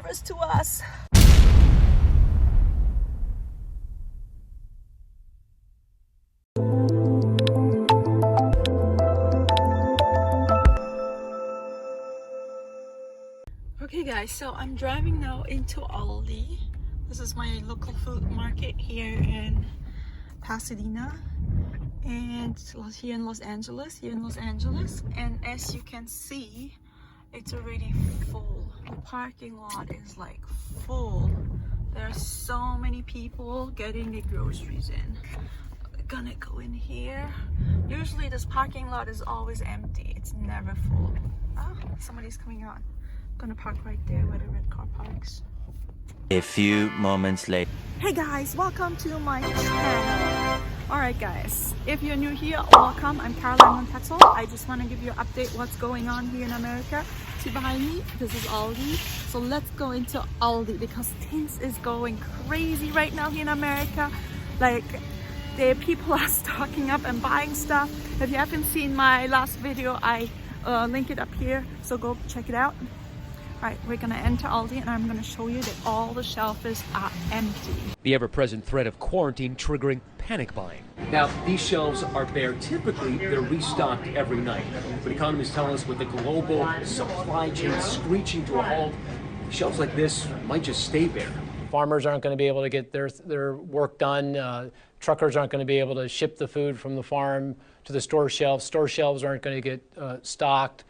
delivers to us. Okay guys, so I'm driving now into Aldi. This is my local food market here in Pasadena and here in Los Angeles, and as you can see, it's already full. The parking lot is like full. There are so many people getting their groceries in. We're gonna go in here. Usually this parking lot is always empty. It's never full. Oh, somebody's coming on. I'm gonna park right there where the red car parks. A few moments later. Hey guys, welcome to my channel. Alright guys, if you're new here, welcome. I'm Carolin from Petzholdt. I just want to give you an update what's going on here in America. See behind me, this is Aldi. So let's go into Aldi because things is going crazy right now here in America. Like, the people are stocking up and buying stuff. If you haven't seen my last video, I link it up here, so go check it out. Alright, we're gonna enter Aldi and I'm gonna show you that all the shelves are empty. The ever-present threat of quarantine triggering panic buying. Now, these shelves are bare. Typically, they're restocked every night. But economists tell us with the global supply chain screeching to a halt, shelves like this might just stay bare. Farmers aren't going to be able to get their work done. Truckers aren't going to be able to ship the food from the farm to the store shelves. Store shelves aren't going to get stocked.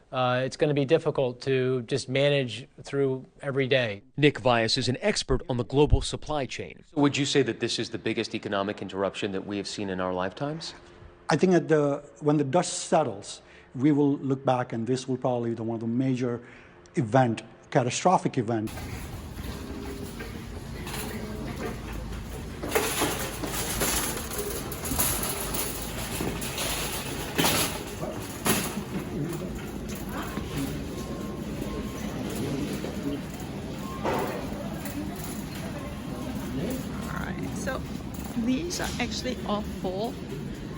It's going to be difficult to just manage through every day. Nick Vyas is an expert on the global supply chain. Would you say that this is the biggest economic interruption that we have seen in our lifetimes? I think that when the dust settles, we will look back and this will probably be one of the major catastrophic event. So these are actually all full.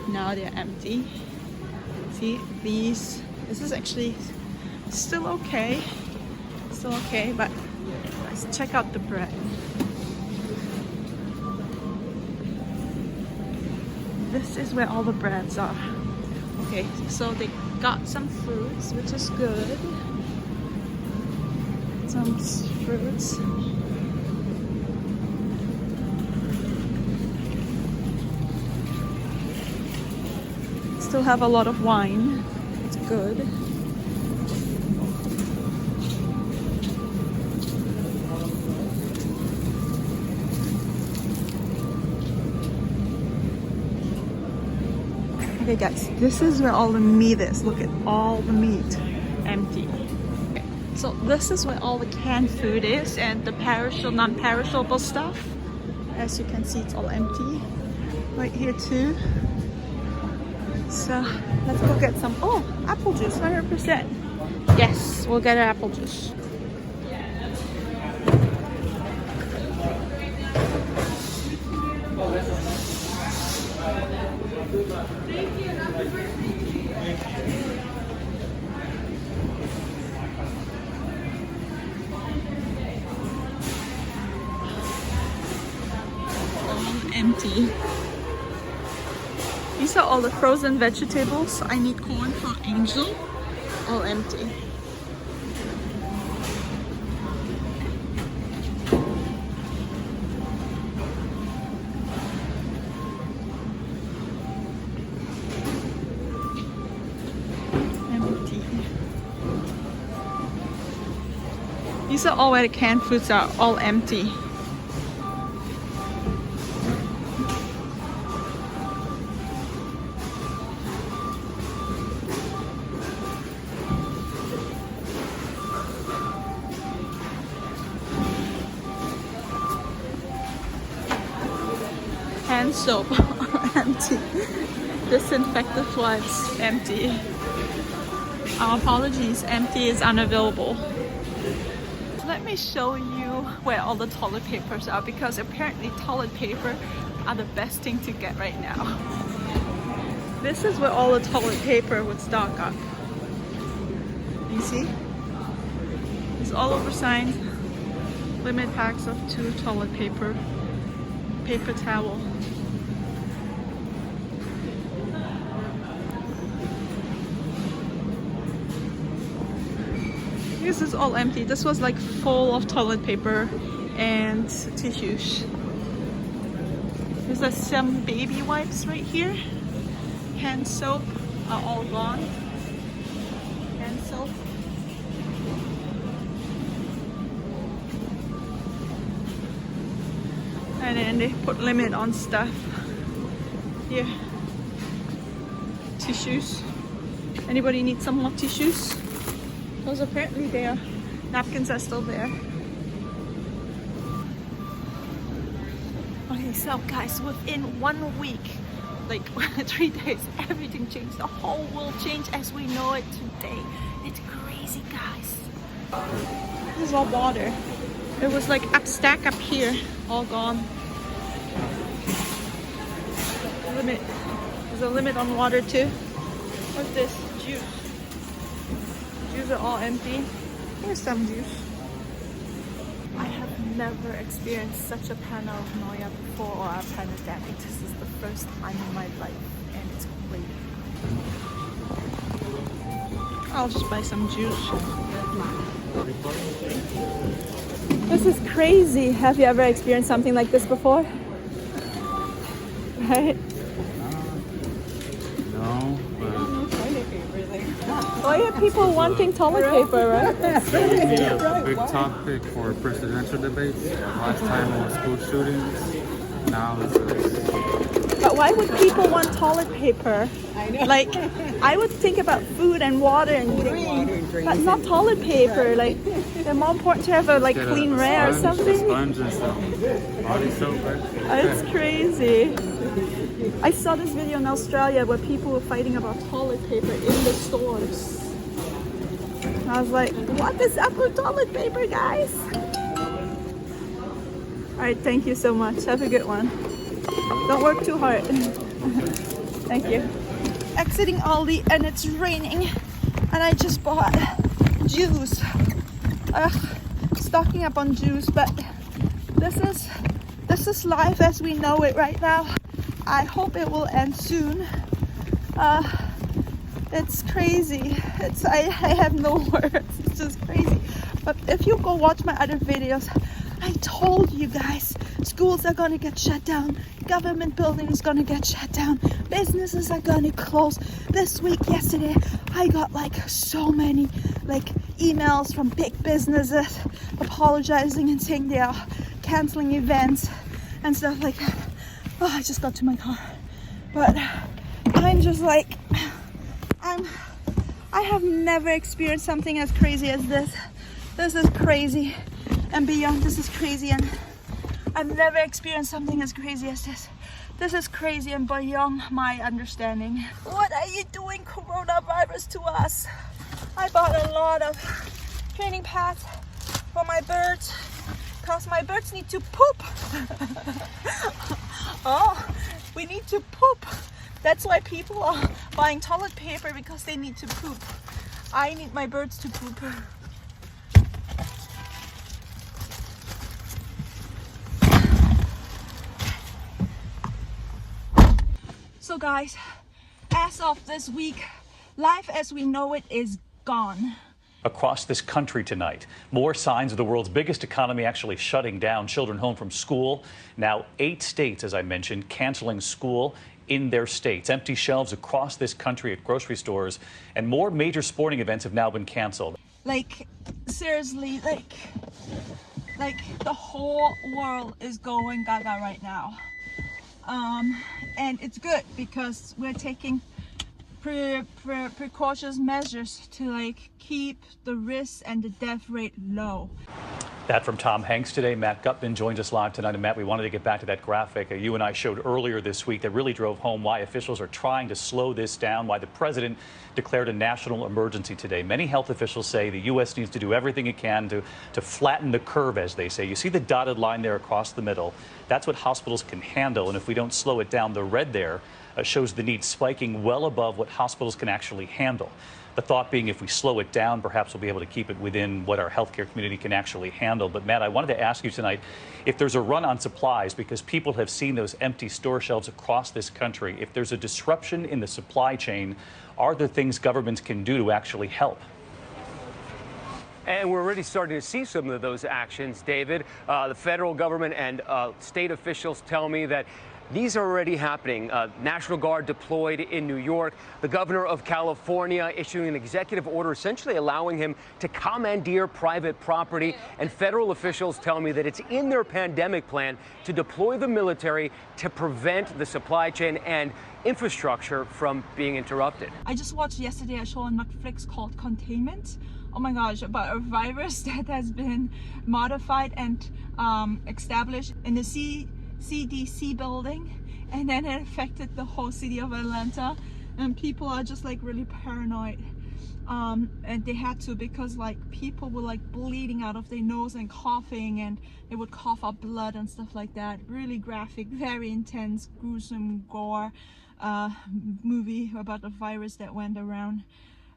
Now they're empty. See, this is actually still okay. But let's check out the bread. This is where all the breads are. Okay, so they got some fruits, which is good. Some fruits. Still have a lot of wine. It's good. Okay guys, this is where all the meat is. Look at all the meat. Empty. Okay. So this is where all the canned food is and the perishable, non-perishable stuff. As you can see, it's all empty. Right here too. So let's go get some, apple juice, 100%. Yes, we'll get our apple juice. Empty. These are all the frozen vegetables. I need corn for Angel. All empty. Empty. These are all where the canned foods are, all empty. Hand soap, empty. Disinfectant wipes, empty. Our apologies, empty is unavailable. Let me show you where all the toilet papers are, because apparently toilet paper are the best thing to get right now. This is where all the toilet paper would stock up. You see? It's all over signs. limit packs of 2 toilet paper towel. This is all empty. This was like full of toilet paper and tissues. There's some baby wipes right here. Hand soap are all gone. Hand soap. And then they put limit on stuff. Here. Tissues. Anybody need some more tissues? Those apparently there. Napkins are still there. Okay, so guys, within 1 week, like 3 days, everything changed. The whole world changed as we know it today. It's crazy, guys. This is all water. It was like stack up here, all gone. Limit. There's a limit on water too. What's this? Juice. Juice are all empty. Here's some juice. I have never experienced such a paranoia before or a pandemic. This is the first time in my life and it's crazy. I'll just buy some juice. This is crazy. Have you ever experienced something like this before? Right? No, but Why are people wanting toilet paper, right? it's going to be a big topic for presidential debates. Last time it was school shootings. Now it's But why would people want toilet paper? I know. Like, I would think about food and water and but not toilet paper. Like, they're more important to have a like clean rag or something. Sponge and some body soap, right? It's crazy. I saw this video in Australia where people were fighting about toilet paper in the stores. I was like, what is up with toilet paper, guys? Alright, thank you so much. Have a good one. Don't work too hard. Thank you. Exiting Aldi and it's raining and I just bought juice. Stocking up on juice, but this is life as we know it right now. I hope it will end soon. It's crazy. I have no words. It's just crazy. But if you go watch my other videos, I told you guys, schools are gonna get shut down, government buildings gonna get shut down, businesses are gonna close. This week, yesterday, I got like so many like emails from big businesses apologizing and saying they are canceling events and stuff like that. Oh, I just got to my car. But I'm just like, I have never experienced something as crazy as this. This is crazy and beyond. This is crazy and I've never experienced something as crazy as this. This is crazy and beyond my understanding. What are you doing, coronavirus, to us? I bought a lot of training pads for my birds because my birds need to poop. Oh, we need to poop. That's why people are buying toilet paper, because they need to poop. I need my birds to poop. So guys, as of this week, life as we know it is gone. Across this country tonight, more signs of the world's biggest economy actually shutting down children home from school. Now 8 states, as I mentioned, canceling school in their states. Empty shelves across this country at grocery stores, and more major sporting events have now been canceled. Like, seriously, like the whole world is going gaga right now. And it's good because we're taking precautious measures to like keep the risk and the death rate low. That from Tom Hanks today. Matt Gutman joins us live tonight. And Matt, we wanted to get back to that graphic you and I showed earlier this week that really drove home why officials are trying to slow this down, why the president declared a national emergency today. Many health officials say the U.S. needs to do everything it can to flatten the curve, as they say. You see the dotted line there across the middle. That's what hospitals can handle. And if we don't slow it down, the red there shows the need spiking well above what hospitals can actually handle. The thought being if we slow it down, perhaps we'll be able to keep it within what our healthcare community can actually handle. But Matt, I wanted to ask you tonight if there's a run on supplies, because people have seen those empty store shelves across this country. If there's a disruption in the supply chain, are there things governments can do to actually help? And we're already starting to see some of those actions, David. The federal government and state officials tell me that these are already happening. National Guard deployed in New York. The governor of California issuing an executive order essentially allowing him to commandeer private property. And federal officials tell me that it's in their pandemic plan to deploy the military to prevent the supply chain and infrastructure from being interrupted. I just watched yesterday a show on Netflix called Containment. Oh my gosh, about a virus that has been modified and established in the CDC building, and then it affected the whole city of Atlanta, and people are just like really paranoid, and they had to, because like people were like bleeding out of their nose and coughing, and they would cough up blood and stuff like that. Really graphic, very intense, gruesome gore movie about a virus that went around.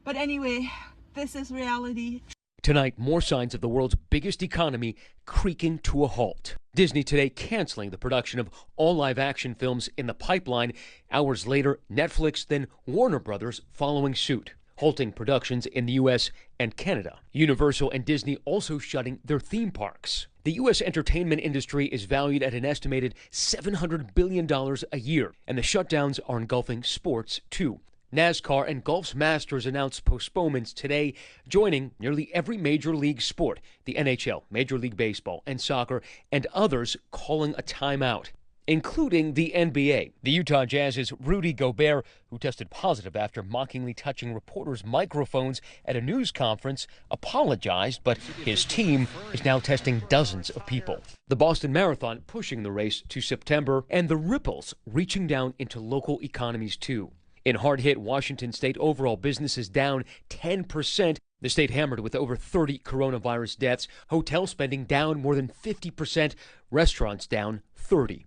But anyway, this is reality. Tonight, more signs of the world's biggest economy creaking to a halt. Disney today canceling the production of all live-action films in the pipeline. Hours later, Netflix, then Warner Brothers following suit, halting productions in the U.S. and Canada. Universal and Disney also shutting their theme parks. The U.S. entertainment industry is valued at an estimated $700 billion a year, and the shutdowns are engulfing sports, too. NASCAR and Golf's Masters announced postponements today, joining nearly every major league sport, the NHL, Major League Baseball, and soccer, and others calling a timeout, including the NBA. The Utah Jazz's Rudy Gobert, who tested positive after mockingly touching reporters' microphones at a news conference, apologized, but his team is now testing dozens of people. The Boston Marathon pushing the race to September, and the ripples reaching down into local economies, too. In hard-hit Washington state, overall business is down 10%. The state hammered with over 30 coronavirus deaths. Hotel spending down more than 50%. Restaurants down 30%.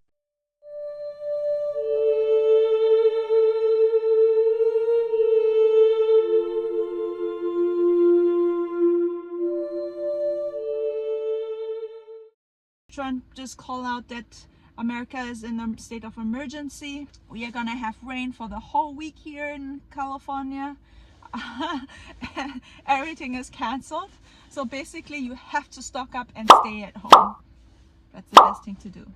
Trump just called out that America is in a state of emergency. We are gonna have rain for the whole week here in California. Everything is canceled. So basically you have to stock up and stay at home. That's the best thing to do.